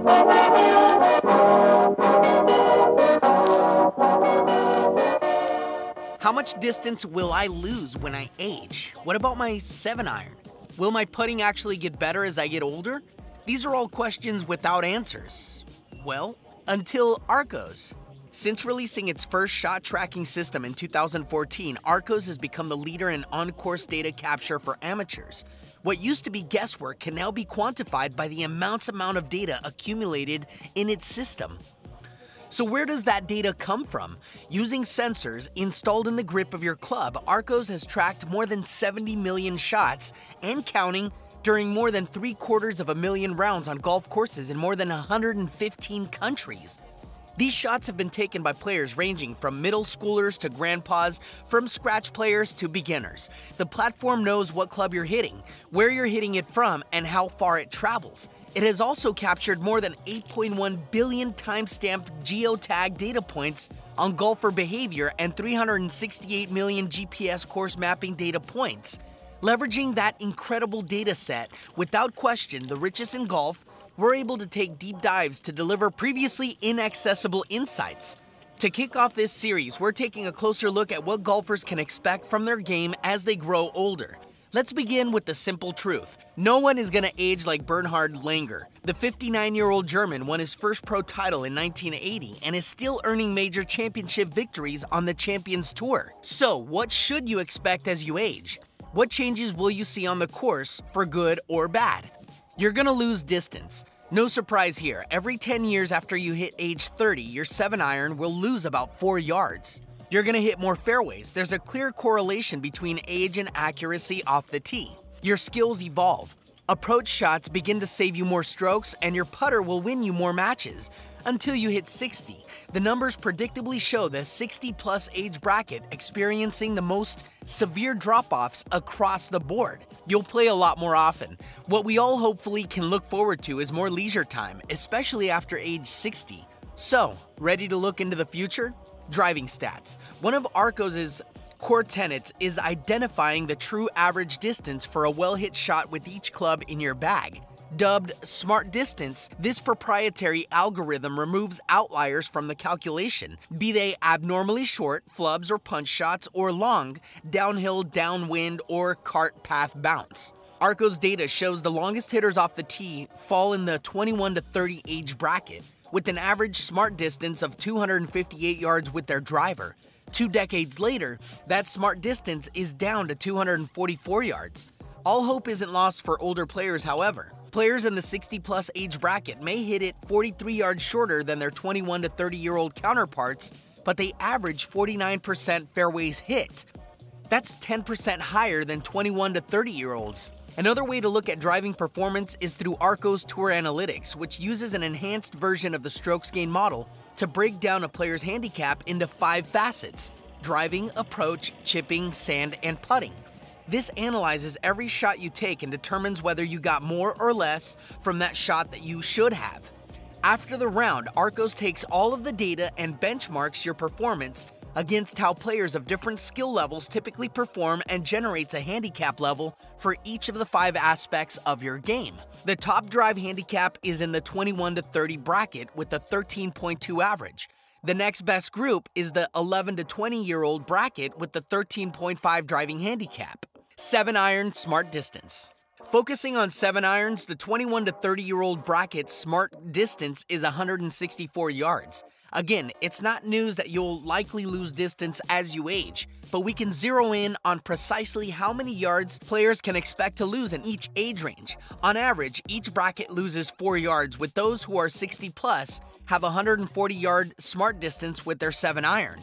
How much distance will I lose when I age? What about my 7-iron? Will my putting actually get better as I get older? These are all questions without answers. Well, until Arccos. Since releasing its first shot tracking system in 2014, Arccos has become the leader in on-course data capture for amateurs. What used to be guesswork can now be quantified by the immense amount of data accumulated in its system. So where does that data come from? Using sensors installed in the grip of your club, Arccos has tracked more than 70 million shots and counting during more than 750,000 rounds on golf courses in more than 115 countries. These shots have been taken by players ranging from middle schoolers to grandpas, from scratch players to beginners. The platform knows what club you're hitting, where you're hitting it from, and how far it travels. It has also captured more than 8.1 billion time-stamped geotagged data points on golfer behavior and 368 million GPS course mapping data points. Leveraging that incredible data set, without question the richest in golf, we're able to take deep dives to deliver previously inaccessible insights. To kick off this series, we're taking a closer look at what golfers can expect from their game as they grow older. Let's begin with the simple truth. No one is going to age like Bernhard Langer. The 59-year-old German won his first pro title in 1980 and is still earning major championship victories on the Champions Tour. So, what should you expect as you age? What changes will you see on the course, for good or bad? You're gonna lose distance. No surprise here, every 10 years after you hit age 30, your 7-iron will lose about 4 yards. You're gonna hit more fairways. There's a clear correlation between age and accuracy off the tee. Your skills evolve. Approach shots begin to save you more strokes, and your putter will win you more matches. Until you hit 60. The numbers predictably show the 60-plus age bracket experiencing the most severe drop-offs across the board. You'll play a lot more often. What we all hopefully can look forward to is more leisure time, especially after age 60. So, ready to look into the future? Driving stats. One of Arccos' core tenets is identifying the true average distance for a well-hit shot with each club in your bag. Dubbed Smart Distance, this proprietary algorithm removes outliers from the calculation, be they abnormally short, flubs or punch shots, or long, downhill, downwind, or cart path bounce. Arccos data shows the longest hitters off the tee fall in the 21 to 30 age bracket, with an average smart distance of 258 yards with their driver. 2 decades later, that smart distance is down to 244 yards. All hope isn't lost for older players, however. Players in the 60-plus age bracket may hit it 43 yards shorter than their 21 to 30-year-old counterparts, but they average 49% fairways hit. That's 10% higher than 21 to 30-year-olds. Another way to look at driving performance is through Arccos Tour Analytics, which uses an enhanced version of the strokes gain model to break down a player's handicap into 5 facets: driving, approach, chipping, sand, and putting. This analyzes every shot you take and determines whether you got more or less from that shot that you should have. After the round, Arccos takes all of the data and benchmarks your performance against how players of different skill levels typically perform and generates a handicap level for each of the 5 aspects of your game. The top drive handicap is in the 21 to 30 bracket with a 13.2 average. The next best group is the 11 to 20-year-old bracket with the 13.5 driving handicap. 7-iron smart distance. Focusing on 7-irons, the 21 to 30-year-old bracket smart distance is 164 yards. Again, it's not news that you'll likely lose distance as you age, but we can zero in on precisely how many yards players can expect to lose in each age range. On average, each bracket loses 4 yards, with those who are 60 plus have a 140-yard smart distance with their 7-iron.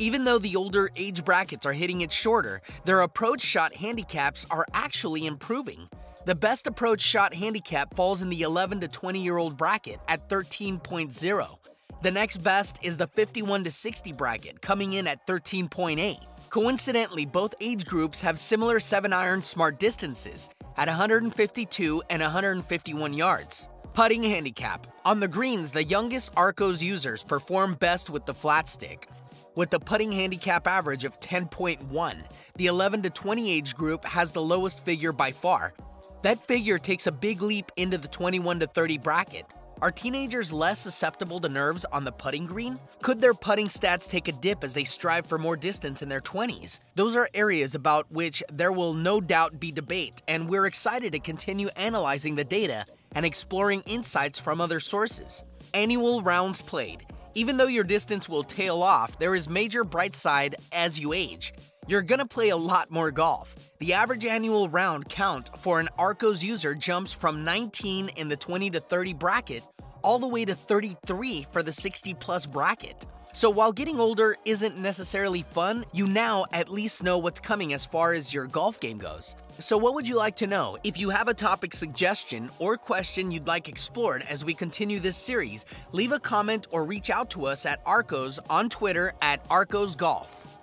Even though the older age brackets are hitting it shorter, their approach shot handicaps are actually improving. The best approach shot handicap falls in the 11 to 20-year-old bracket at 13.0. The next best is the 51 to 60 bracket, coming in at 13.8. Coincidentally, both age groups have similar 7-iron smart distances at 152 and 151 yards. Putting handicap. On the greens, the youngest Arccos users perform best with the flat stick, with the putting handicap average of 10.1. The 11 to 20 age group has the lowest figure by far. That figure takes a big leap into the 21 to 30 bracket. Are teenagers less susceptible to nerves on the putting green? Could their putting stats take a dip as they strive for more distance in their 20s? Those are areas about which there will no doubt be debate, and we're excited to continue analyzing the data and exploring insights from other sources. Annual rounds played. Even though your distance will tail off, there is major bright side as you age. You're gonna play a lot more golf. The average annual round count for an Arccos user jumps from 19 in the 20 to 30 bracket all the way to 33 for the 60+ bracket. So while getting older isn't necessarily fun, you now at least know what's coming as far as your golf game goes. So what would you like to know? If you have a topic suggestion or question you'd like explored as we continue this series, leave a comment or reach out to us at Arccos on Twitter at Arccos Golf.